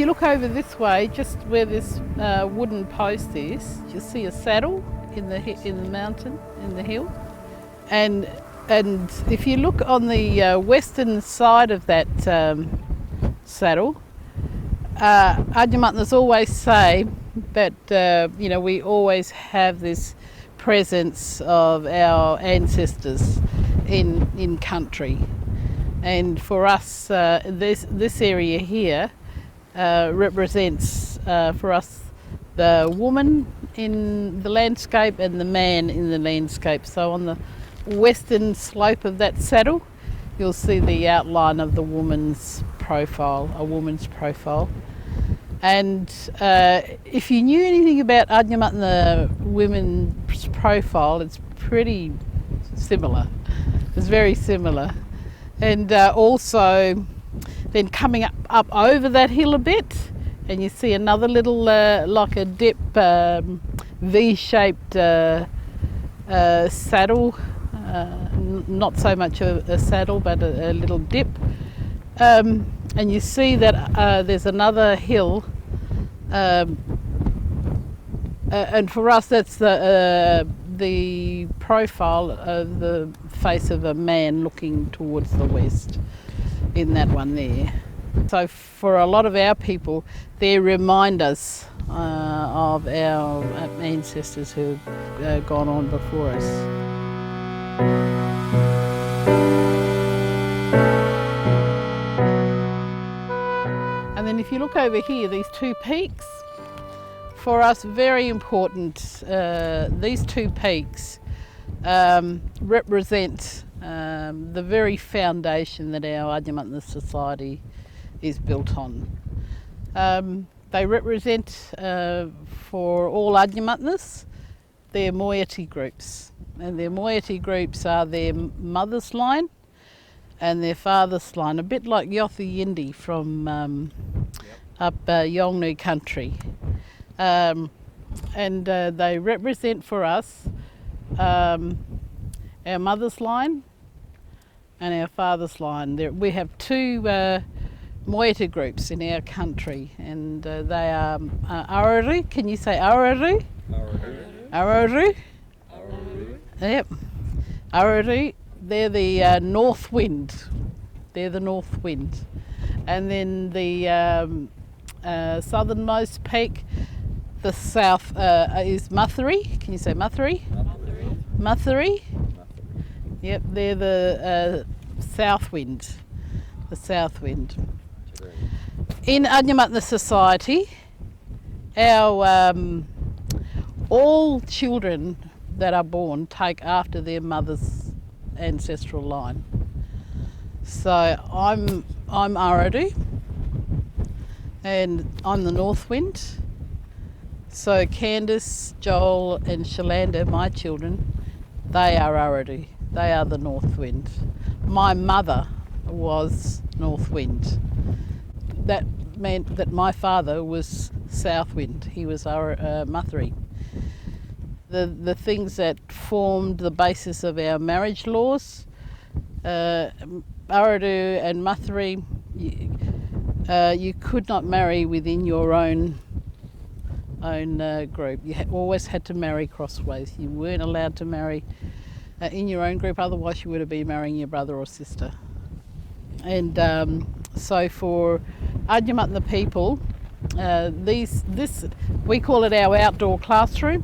you look over this way, just where this wooden post is, you'll see a saddle in the mountain, in the hill. And if you look on the western side of that saddle, Adnyamatnas always say that we always have this presence of our ancestors in country, and for us this area here represents for us the woman in the landscape and the man in the landscape. So on the western slope of that saddle you'll see the outline of the woman's profile, a woman's profile. And if you knew anything about Adnyamatna women's profile, it's pretty similar. It's very similar. And also then coming up over that hill a bit, and you see another little like a dip V-shaped saddle, not so much a saddle but a little dip. And you see that there's another hill, and for us that's the profile of the face of a man looking towards the west in that one there. So for a lot of our people, they remind us of our ancestors who have gone on before us. And then if you look over here, these two peaks, for us very important. These two peaks represent the very foundation that our Adnyamatna society is built on. They represent for all Adnyamatnas their moiety groups, and their moiety groups are their mother's line and their father's line, a bit like Yothi Yindi from up Yolngu country. And they represent for us our mother's line and our father's line. We have two moiety groups in our country, and they are Araru. Can you say Araru? Araru. Yep. Araru. They're the north wind. They're the north wind. And then the southernmost peak, the south, is Mathuri. Can you say Mathuri? Mathuri. Yep, they're the south wind. The south wind. In Adnyamatna society, our all children that are born take after their mother's ancestral line. So I'm Aradu, and I'm the north wind. So Candace, Joel and Shalanda, my children, they are Aradu. They are the north wind. My mother was north wind. That meant that my father was south wind. He was Mathuri. The things that formed the basis of our marriage laws, Aradu and Mathuri, you could not marry within your own group. You always had to marry crossways. You weren't allowed to marry in your own group, otherwise you would have been marrying your brother or sister. And so for Adnyamatna people, we call it our outdoor classroom.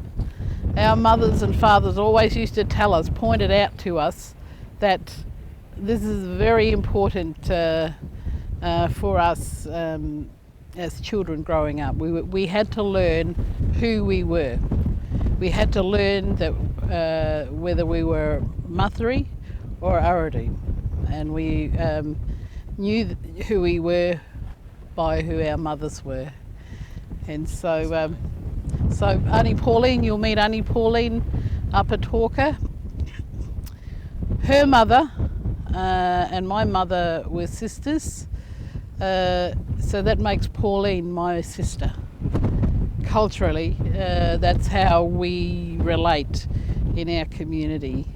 Our mothers and fathers always used to tell us, pointed out to us, that this is very important for us as children growing up. We had to learn who we were. We had to learn that whether we were Mathuri or Aradu, and we knew who we were by who our mothers were. And so Auntie Pauline, you'll meet Auntie Pauline up at Hawker. Her mother and my mother were sisters, so that makes Pauline my sister. Culturally, that's how we relate in our community.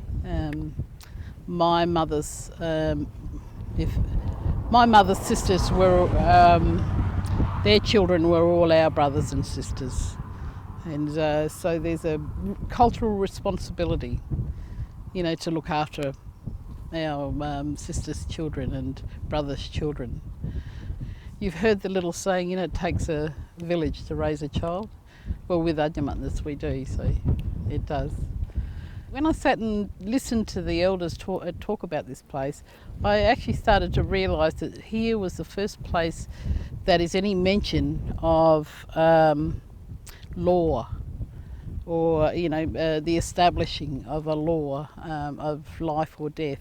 My mother's sisters were their children were all our brothers and sisters. And so there's a cultural responsibility, to look after our sisters' children and brothers' children. You've heard the little saying, it takes a village to raise a child. Well, with Adyamatnas we do, so it does. When I sat and listened to the elders talk about this place, I actually started to realise that here was the first place that is any mention of law, or the establishing of a law of life or death.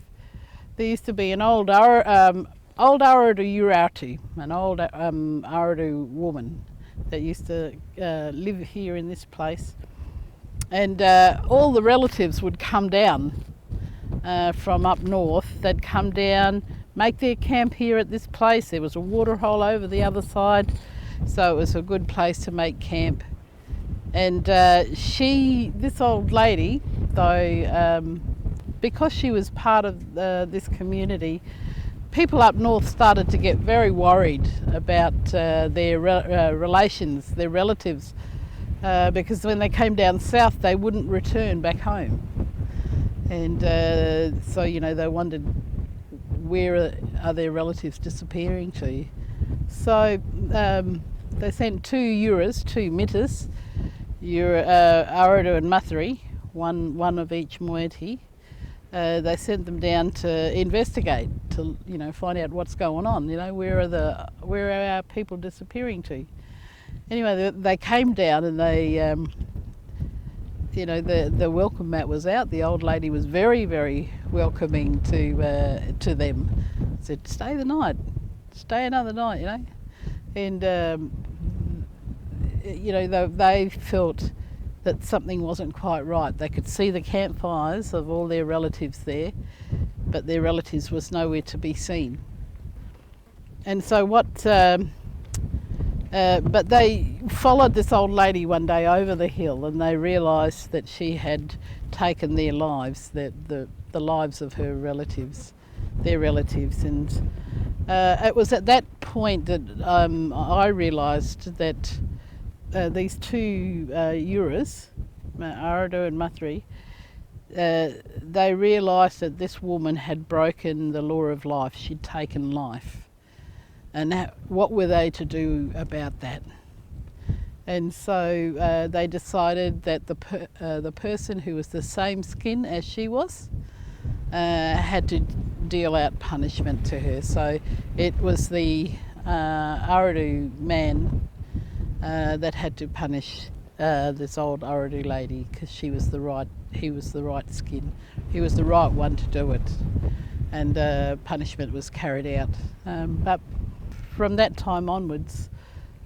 There used to be an old Aradu Uratu, an old Aradu woman that used to live here in this place, and all the relatives would come down from up north. They'd come down, make their camp here at this place. There was a waterhole over the other side, so it was a good place to make camp. And this old lady, though, because she was part of this community, people up north started to get very worried about their relations, their relatives, because when they came down south they wouldn't return back home. And so they wondered, where are their relatives disappearing to? So they sent two mitas, Aradu and Mathuri, one of each moiety. They sent them down to investigate, to find out what's going on. Where are our people disappearing to? Anyway, they came down and they, the welcome mat was out. The old lady was very, very welcoming to them. Said, "Stay the night, stay another night," and they felt that something wasn't quite right. They could see the campfires of all their relatives there, but their relatives was nowhere to be seen. And so but they followed this old lady one day over the hill, and they realised that she had taken their lives, the lives of her relatives, their relatives. And it was at that point that I realised that these two Uras, Aradu and Mathuri, they realised that this woman had broken the law of life. She'd taken life. And what were they to do about that? And so they decided that the person who was the same skin as she was had to deal out punishment to her. So it was the Aradu man that had to punish this old Aradu lady, because he was the right skin. He was the right one to do it, and punishment was carried out. But from that time onwards,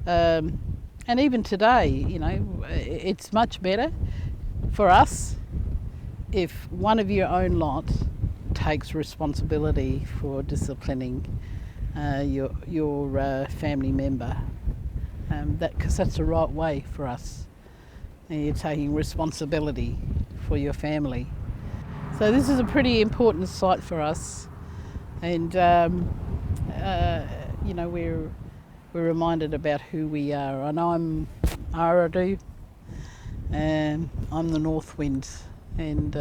and even today, it's much better for us if one of your own lot takes responsibility for disciplining your family member. Because that's the right way for us. And you're taking responsibility for your family. So this is a pretty important site for us, and we're reminded about who we are. And I'm Aradu, and I'm the North Wind, and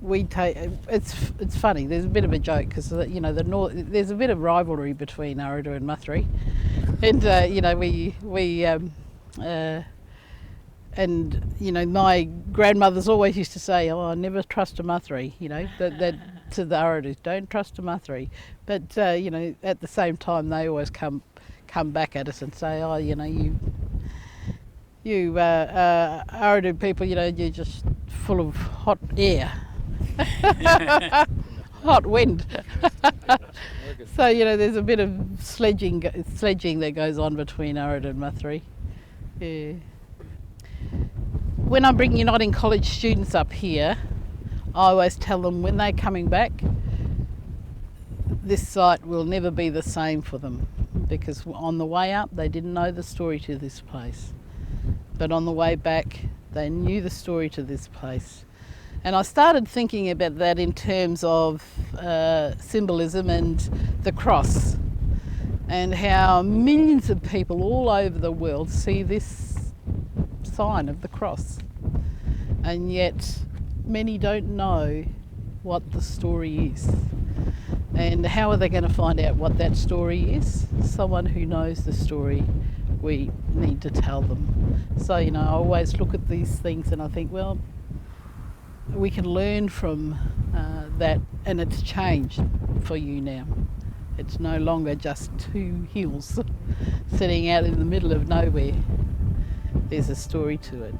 we take. It's funny. There's a bit of a joke because there's a bit of rivalry between Aradu and Mathuri, and my grandmothers always used to say, "Oh, I never trust a Mathuri," that to the Aradus, don't trust a Mathuri. But at the same time, they always come back at us and say, "Oh, you Aradu people, you're just full of hot air." Hot wind. So there's a bit of sledging that goes on between Aradu and Mathuri. Yeah. When I'm bringing Uniting College students up here, I always tell them when they're coming back, this site will never be the same for them, because on the way up they didn't know the story to this place, but on the way back they knew the story to this place. And I started thinking about that in terms of symbolism and the cross. and how millions of people all over the world see this sign of the cross, and yet many don't know what the story is. And how are they going to find out what that story is? Someone who knows the story, we need to tell them. So, I always look at these things and I think, well, we can learn from that, and it's changed for you now. It's no longer just two hills sitting out in the middle of nowhere. There's a story to it.